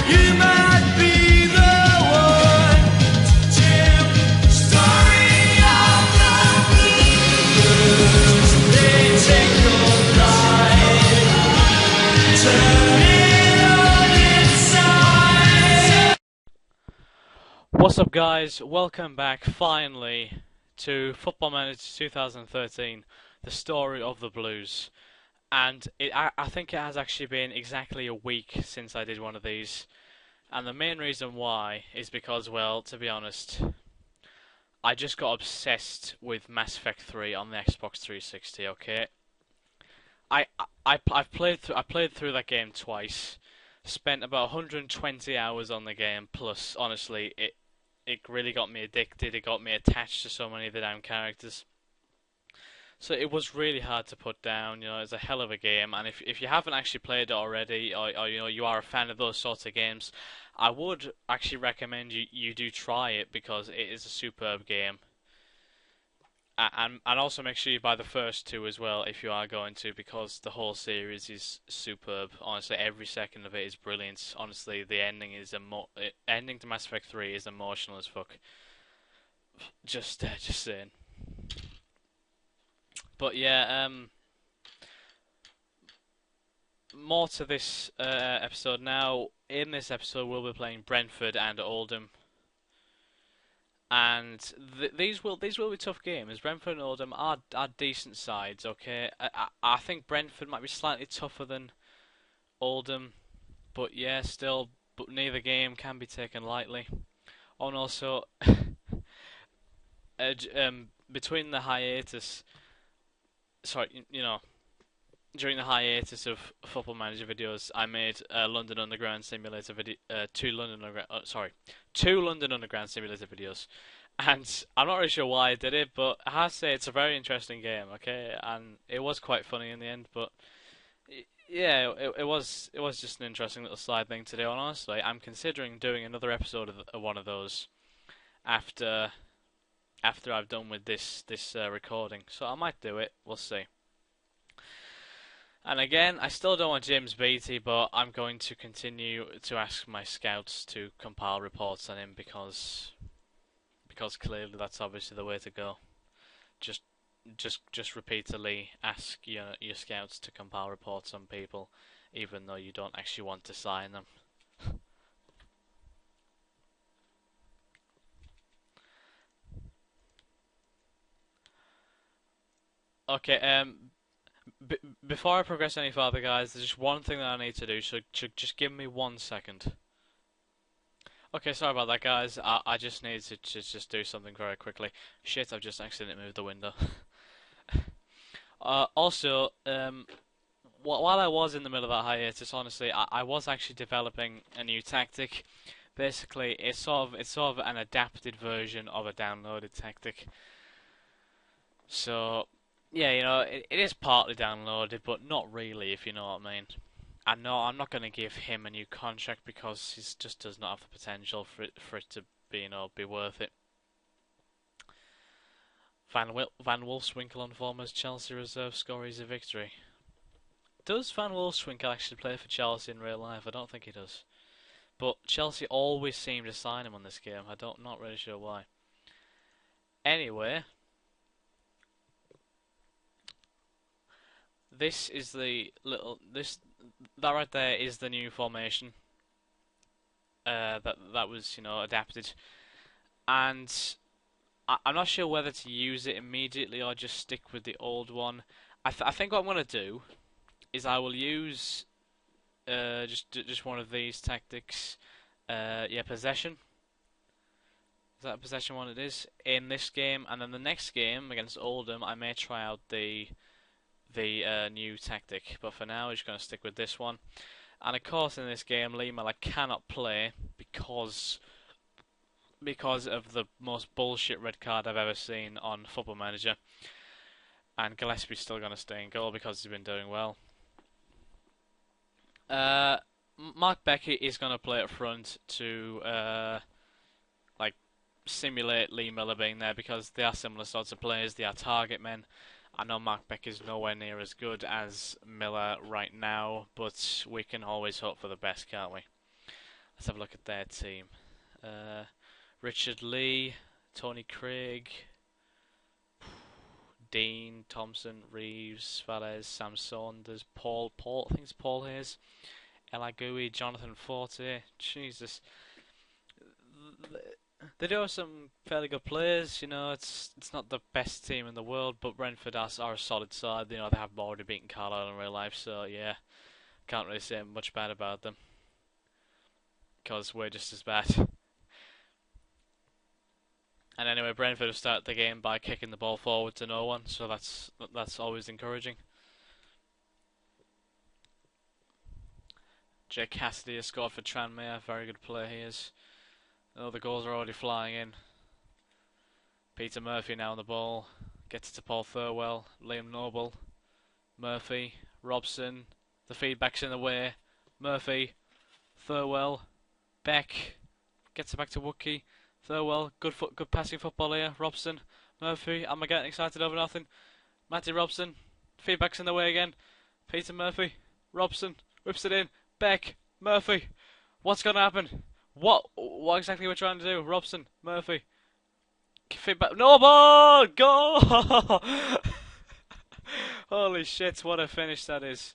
You might be the one to tell the story of the blues. They take your life, turn it on inside. What's up, guys? Welcome back finally to Football Manager 2013, the story of the Blues. And I think it has actually been exactly a week since I did one of these. And the main reason why is because, well, to be honest, I just got obsessed with Mass Effect 3 on the Xbox 360. Okay, I've played through that game twice, spent about 120 hours on the game. Plus, honestly, it really got me addicted. It got me attached to so many of the damn characters. So it was really hard to put down. You know, it's a hell of a game. And if you haven't actually played it already, or you know you are a fan of those sorts of games, I would actually recommend you do try it, because it is a superb game. And also make sure you buy the first two as well if you are going to, because the whole series is superb. Honestly, every second of it is brilliant. Honestly, the ending is ending to Mass Effect 3 is emotional as fuck. Just saying. But yeah, more to this episode now. In this episode, we'll be playing Brentford and Oldham, and these will be tough games. Brentford and Oldham are decent sides. Okay, I think Brentford might be slightly tougher than Oldham, but yeah, still, but neither game can be taken lightly. Oh, and also, between the hiatus. Sorry, you know, during the hiatus of Football Manager videos, I made London Underground Simulator video, two London Underground Simulator videos, and I'm not really sure why I did it, but I have to say it's a very interesting game, okay, and it was quite funny in the end, but yeah, it was just an interesting little side thing to do, and honestly, I'm considering doing another episode of one of those after I've done with this recording, so I might do it. We'll see. And again, I still don't want James Beattie, but I'm going to continue to ask my scouts to compile reports on him, because clearly that's obviously the way to go. Just repeatedly ask your scouts to compile reports on people, even though you don't actually want to sign them. Okay, before I progress any further, guys, there's just one thing that I need to do, so just give me 1 second. Okay, sorry about that, guys. I just need to just do something very quickly. Shit, I've just accidentally moved the window. Also, while I was in the middle of that hiatus, honestly, I was actually developing a new tactic. Basically, it's sort of an adapted version of a downloaded tactic. So, yeah, you know, it is partly downloaded, but not really, if you know what I mean. I know I'm not going to give him a new contract, because he just does not have the potential for it to be, you know, be worth it. Van Wolfswinkel on form as Chelsea reserve scores a victory. Does Van Wolfswinkel actually play for Chelsea in real life? I don't think he does. But Chelsea always seem to sign him on this game. Not really sure why. Anyway, this is the that right there is the new formation. That was, you know, adapted, and I'm not sure whether to use it immediately or just stick with the old one. I think what I'm gonna do is I will use just one of these tactics. Yeah, possession. Is that possession one? It is in this game, and then the next game against Oldham, I may try out the new tactic. But for now, we're just going to stick with this one. And of course, in this game, Lee Miller cannot play because of the most bullshit red card I've ever seen on Football Manager. And Gillespie's still going to stay in goal because he's been doing well. Mark Beckett is going to play up front to like simulate Lee Miller being there, because they are similar sorts of players. They are target men. I know Mark Beck is nowhere near as good as Miller right now, but we can always hope for the best, can't we? Let's have a look at their team. Richard Lee, Tony Craig, Dean, Thompson, Reeves, Valles, Sam Saunders, Paul, I think it's Paul Hayes, El Agui, Jonathan Forte. Jesus, they do have some fairly good players. You know, it's not the best team in the world, but Brentford are a solid side. You know, they have already beaten Carlisle in real life, so yeah, can't really say much bad about them because we're just as bad. And anyway, Brentford have started the game by kicking the ball forward to no one, so that's always encouraging. Jake Cassidy has scored for Tranmere, very good player he is. Oh, the goals are already flying in. Peter Murphy now on the ball, gets it to Paul Thirlwell, Liam Noble, Murphy, Robson, the feedback's in the way, Murphy, Thirlwell, Beck, gets it back to Wookie, Thirlwell, good passing football here, Robson, Murphy, am I getting excited over nothing? Matty Robson, feedback's in the way again, Peter Murphy, Robson, whips it in, Beck, Murphy, what's going to happen? What exactly are we trying to do? Robson, Murphy, feedback, no ball, goal! Holy shit, what a finish that is.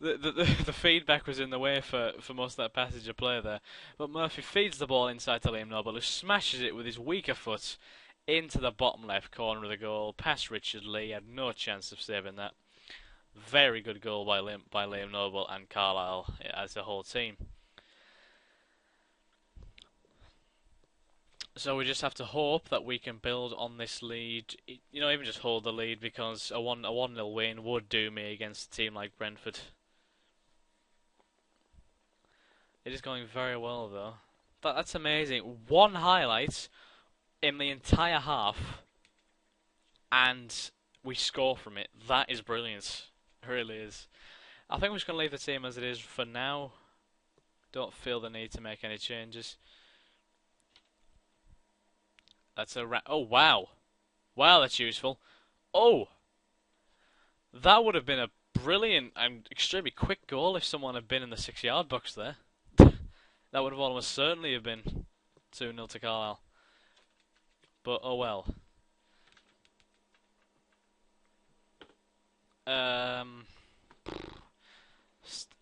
The feedback was in the way for most of that passage of play there. But Murphy feeds the ball inside to Liam Noble, who smashes it with his weaker foot into the bottom left corner of the goal, past Richard Lee. Had no chance of saving that. Very good goal by Liam Noble and Carlisle as a whole team. So we just have to hope that we can build on this lead. You know, even just hold the lead, because a 1-0 win would do me against a team like Brentford. It is going very well though. That's amazing. One highlight in the entire half, and we score from it. That is brilliant. It really is. I think we're just going to leave the team as it is for now. Don't feel the need to make any changes. That's a oh wow. Wow, that's useful. Oh! That would have been a brilliant and extremely quick goal if someone had been in the 6-yard box there. That would have almost certainly have been 2-0 to Carlisle. But oh well.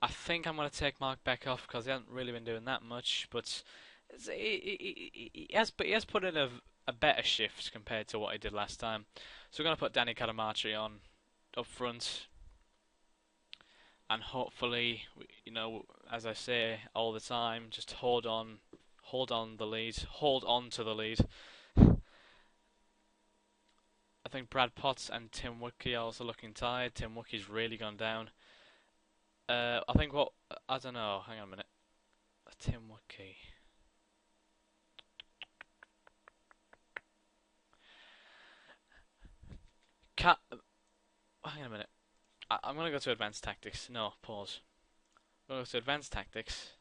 I think I'm going to take Mark Beck off because he hasn't really been doing that much, but he has put in a better shift compared to what he did last time. So we're going to put Danny Cadamartri on up front, and hopefully, you know, as I say all the time, just hold on the lead, hold on to the lead. I think Brad Potts and Tim Wookie are also looking tired. Tim Wookie's really gone down. I think I don't know. Hang on a minute. Tim Wookie. Hang on a minute. I'm gonna go to advanced tactics. No, pause. I'm gonna go to advanced tactics.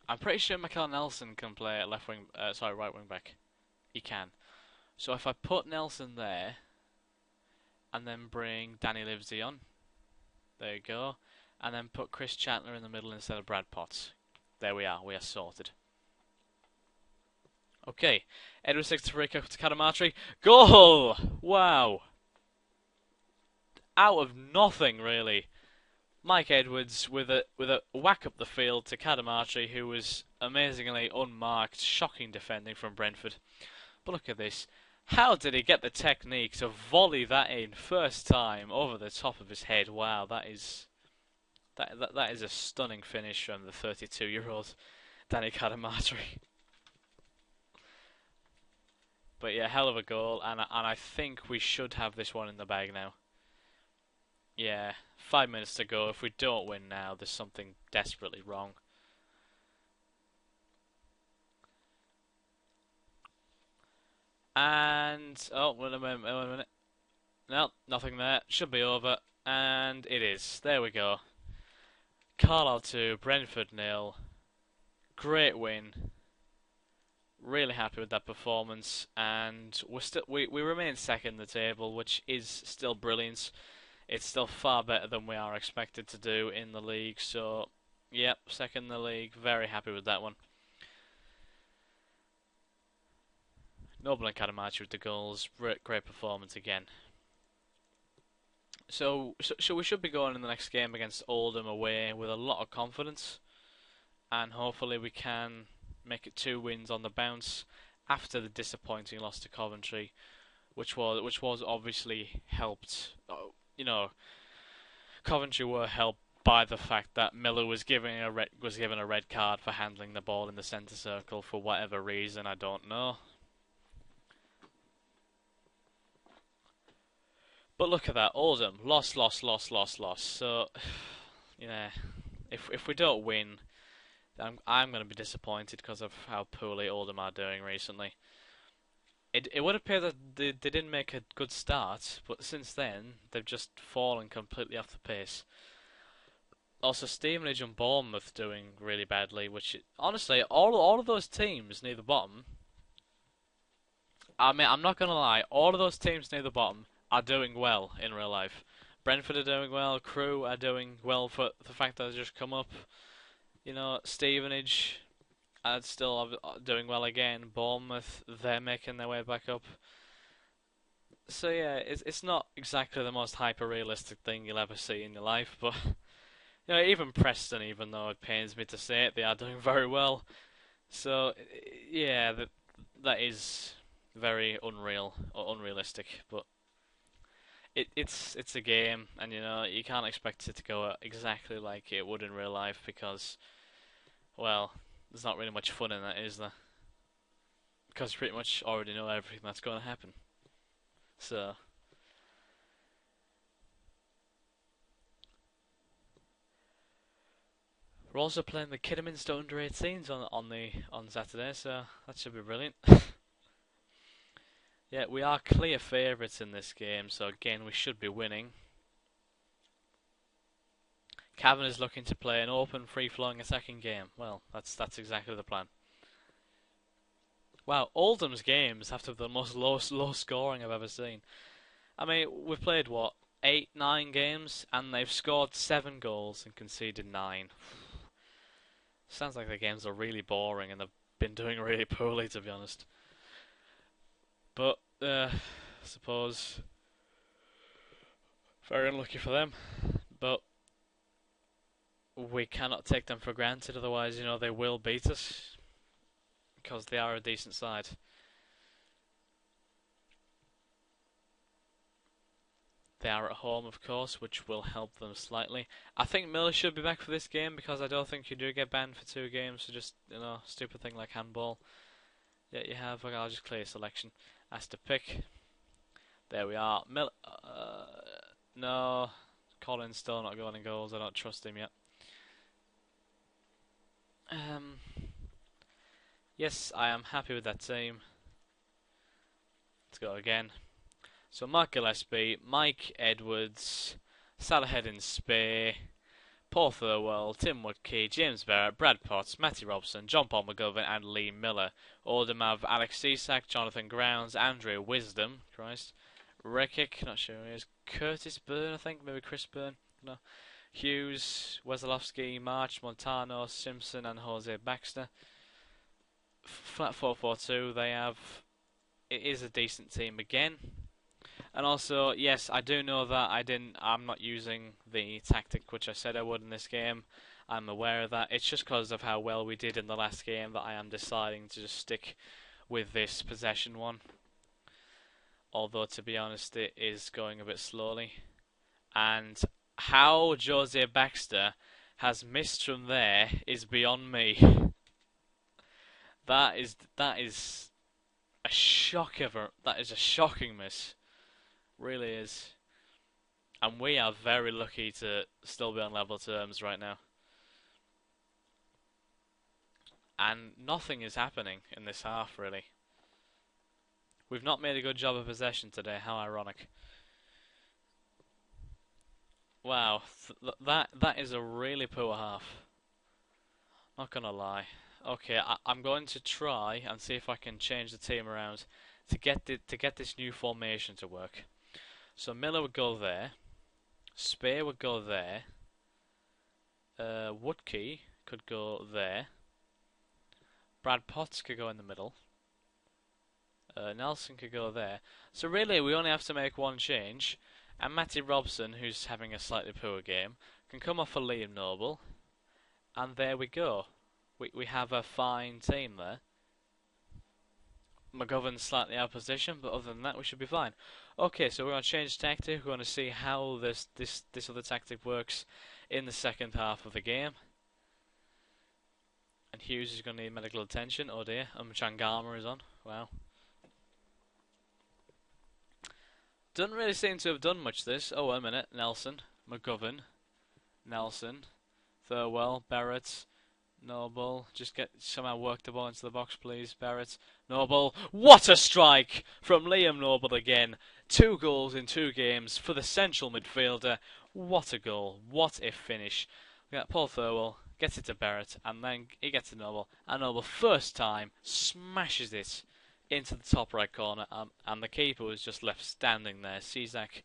I'm pretty sure Michael Nelson can play at right wing back. He can. So if I put Nelson there, and then bring Danny Livesey on, there you go, and then put Chris Chandler in the middle instead of Brad Potts. There we are sorted. Okay, Edward 6-3 kick to Cadamartri. Goal! Wow! Out of nothing, really. Mike Edwards with a whack up the field to Cadamartri, who was amazingly unmarked, shocking defending from Brentford. But look at this. How did he get the technique to volley that in first time over the top of his head? Wow, that is a stunning finish from the 32-year-old Danny Cadamartri. But yeah, hell of a goal, and I think we should have this one in the bag now. Yeah, 5 minutes to go. If we don't win now, there's something desperately wrong. And oh, wait a minute. No, nothing there. Should be over, and it is. There we go. Carlisle 2, Brentford 0. Great win. Really happy with that performance, and we remain second in the table, which is still brilliant. It's still far better than we are expected to do in the league, so Yep, second in the league. Very happy with that one. Noble and Kadamachi with the goals. Great performance again. So we should be going in the next game against Oldham away with a lot of confidence, and hopefully we can make it 2 wins on the bounce after the disappointing loss to Coventry, which was obviously helped. You know, Coventry were helped by the fact that Miller was given a red card for handling the ball in the centre circle for whatever reason, I don't know. But look at that, Oldham lost. So, yeah, if we don't win, I'm going to be disappointed because of how poorly Oldham are doing recently. It would appear that they didn't make a good start, but since then they've just fallen completely off the pace. Also, Stevenage and Bournemouth doing really badly, which honestly, all of those teams near the bottom. I mean, I'm not gonna lie, all of those teams near the bottom are doing well in real life. Brentford are doing well, Crewe are doing well for the fact that they just come up. You know, Stevenage are still doing well again. Bournemouth, they're making their way back up. So yeah, it's not exactly the most hyper-realistic thing you'll ever see in your life, but you know, even Preston, even though it pains me to say it, they are doing very well. So yeah, that is very unreal or unrealistic, but it's a game, and you know you can't expect it to go exactly like it would in real life because, well, there's not really much fun in that, is there? Because you pretty much already know everything that's going to happen. So we're also playing the Kidderminster under-18s on Saturday, so that should be brilliant. Yeah, we are clear favourites in this game, so again we should be winning. Cavan is looking to play an open, free-flowing attacking game. Well, that's exactly the plan. Wow, Oldham's games have to be the most low scoring I've ever seen. I mean, we've played what, 8, 9 games, and they've scored 7 goals and conceded 9. Sounds like the games are really boring, and they've been doing really poorly, to be honest. But I suppose very unlucky for them. But we cannot take them for granted, otherwise, you know, they will beat us because they are a decent side. They are at home, of course, which will help them slightly. I think Miller should be back for this game because I don't think you do get banned for 2 games for just, you know, stupid thing like handball. Yeah, you have. Okay, I'll just clear selection. Has to pick. There we are. No, Colin's still not going in goals. I don't trust him yet. Yes, I am happy with that team. Let's go again. So Mark Gillespie, Mike Edwards, Salaheddin Spey, Paul Thirlwell, Tim Woodkey, James Barrett, Brad Potts, Matty Robson, John Paul McGovern, and Lee Miller. Oldham have Alex Cisak, Jonathan Grounds, Andrew Wisdom, Rekic, not sure who he is, Curtis Byrne, I think, maybe Chris Byrne, no. Hughes, Wesolowski, March, Montano, Simpson, and Jose Baxter. Flat 4-4-2, they have. It is a decent team again. And also, yes, I do know that I'm not using the tactic which I said I would in this game. I'm aware of that. It's just because of how well we did in the last game that I am deciding to just stick with this possession one. Although, to be honest, it is going a bit slowly. And how Jose Baxter has missed from there is beyond me. That is a shocker. That is a shocking miss. Really is. And we are very lucky to still be on level terms right now. And nothing is happening in this half, really. We've not made a good job of possession today, how ironic. Wow, that is a really poor half. Not gonna lie. Okay, I'm going to try and see if I can change the team around to get this new formation to work. So Miller would go there, Spear would go there, Woodkey could go there. Brad Potts could go in the middle. Nelson could go there. So really, we only have to make one change, and Matty Robson, who's having a slightly poor game, can come off for Liam Noble, and there we go. We have a fine team there. McGovern's slightly out of position, but other than that, we should be fine. Okay, so we're going to change tactic. We're going to see how this other tactic works in the second half of the game. And Hughes is going to need medical attention. Oh dear, Changama is on. Wow. Doesn't really seem to have done much this. Oh, wait a minute. Nelson, McGovern, Nelson, Thirlwell, Barrett, Noble. Just get somehow work the ball into the box, please. Barrett, Noble. What a strike from Liam Noble again. 2 goals in 2 games for the central midfielder. What a goal. What a finish. We got Paul Thirlwell. Gets it to Barrett, and then he gets to Noble. And Noble, first time, smashes it into the top right corner, and the keeper was just left standing there. Cizak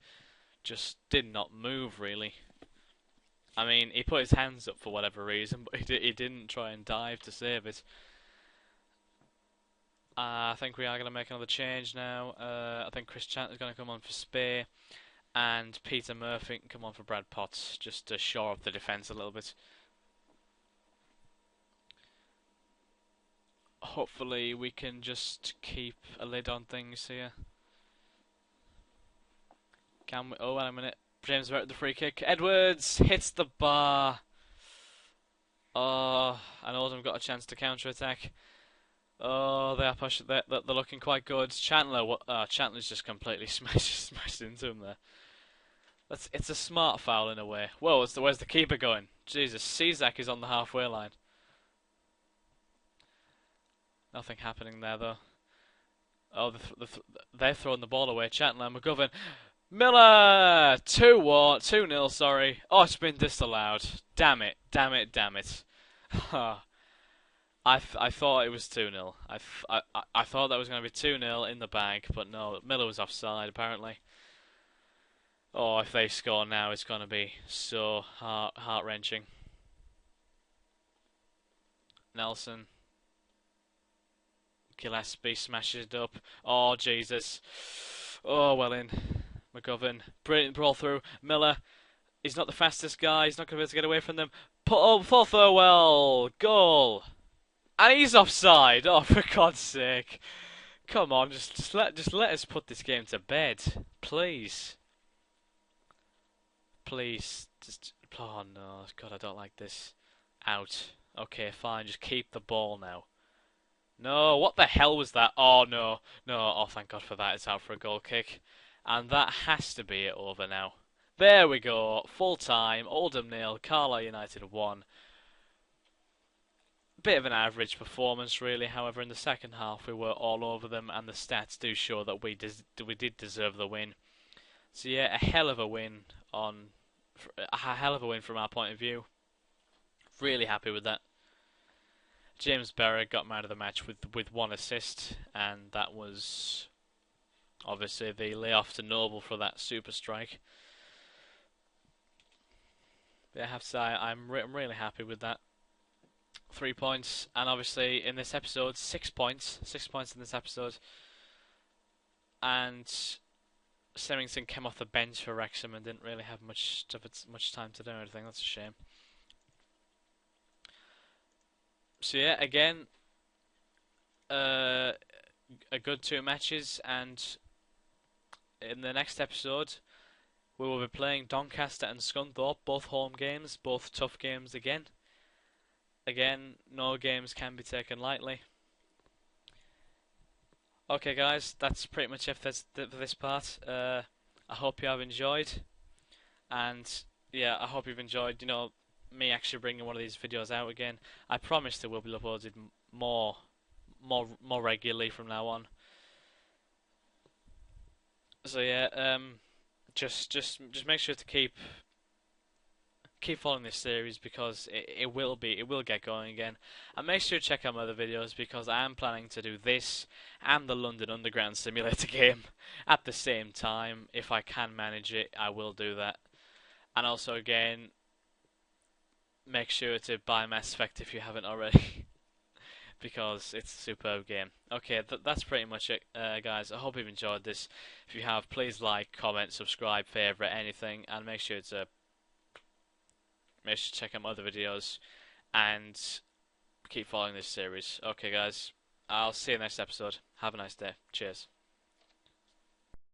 just did not move, really. I mean, he put his hands up for whatever reason, but he didn't try and dive to save it. I think we are going to make another change now. I think Chris Chandler's going to come on for Spear, and Peter Murphy can come on for Brad Potts, just to shore up the defence a little bit. Hopefully we can just keep a lid on things here. Can we? Oh, wait a minute. James Barrett the free kick. Edwards hits the bar. Oh, and Oldham got a chance to counter-attack. Oh, they are pushing. They're looking quite good. Chandler. Chandler's just completely smashed into him there. It's a smart foul in a way. Whoa, where's the keeper going? Jesus, Cizak is on the halfway line. Nothing happening there, though. Oh, they're throwing the ball away. Chandler, McGovern. Miller! 2-0, sorry. Oh, it's been disallowed. Damn it. I thought it was 2-0. I thought that was going to be 2-0 in the bag, but no, Miller was offside, apparently. Oh, if they score now, it's going to be so heart-wrenching. Nelson. Gillespie smashes it up. Oh, Jesus. Oh, well in. McGovern. Brilliant brawl through. Miller. He's not the fastest guy. He's not going to be able to get away from them. Oh, for Thirlwell. Goal. And he's offside. Oh, for God's sake. Come on, just let us put this game to bed. Please. Please. Oh, no. God, I don't like this. Out. Okay, fine. Just keep the ball now. No, what the hell was that? Oh, no. Oh, thank God for that. It's out for a goal kick. And that has to be it over now. There we go. Full time. Oldham 0. Carlisle United 1. Bit of an average performance, really. However, in the second half, we were all over them. And the stats do show that we did deserve the win. So, yeah, a hell of a win from our point of view. Really happy with that. James Barrett got man of the match with 1 assist, and that was obviously the layoff to Noble for that super strike. But I have to say, I'm really happy with that. 3 points, and obviously in this episode, 6 points. 6 points in this episode. And Semmington came off the bench for Wrexham and didn't really have much time to do anything. That's a shame. So yeah, again, a good 2 matches, and in the next episode, we will be playing Doncaster and Scunthorpe, both home games, both tough games again. Again, no games can be taken lightly. Okay guys, that's pretty much it for this part. I hope you have enjoyed, and yeah, I hope you've enjoyed, me actually bringing one of these videos out again. I promise they will be uploaded more regularly from now on. So yeah, just make sure to keep following this series, because it will get going again. And make sure to check out my other videos, because I am planning to do this and the London Underground Simulator game at the same time. If I can manage it, I will do that. And also again, make sure to buy Mass Effect if you haven't already, because it's a superb game. Okay, that's pretty much it, guys. I hope you've enjoyed this. If you have, please like, comment, subscribe, favorite, anything, and make sure to check out my other videos and keep following this series. Okay, guys, I'll see you next episode. Have a nice day. Cheers.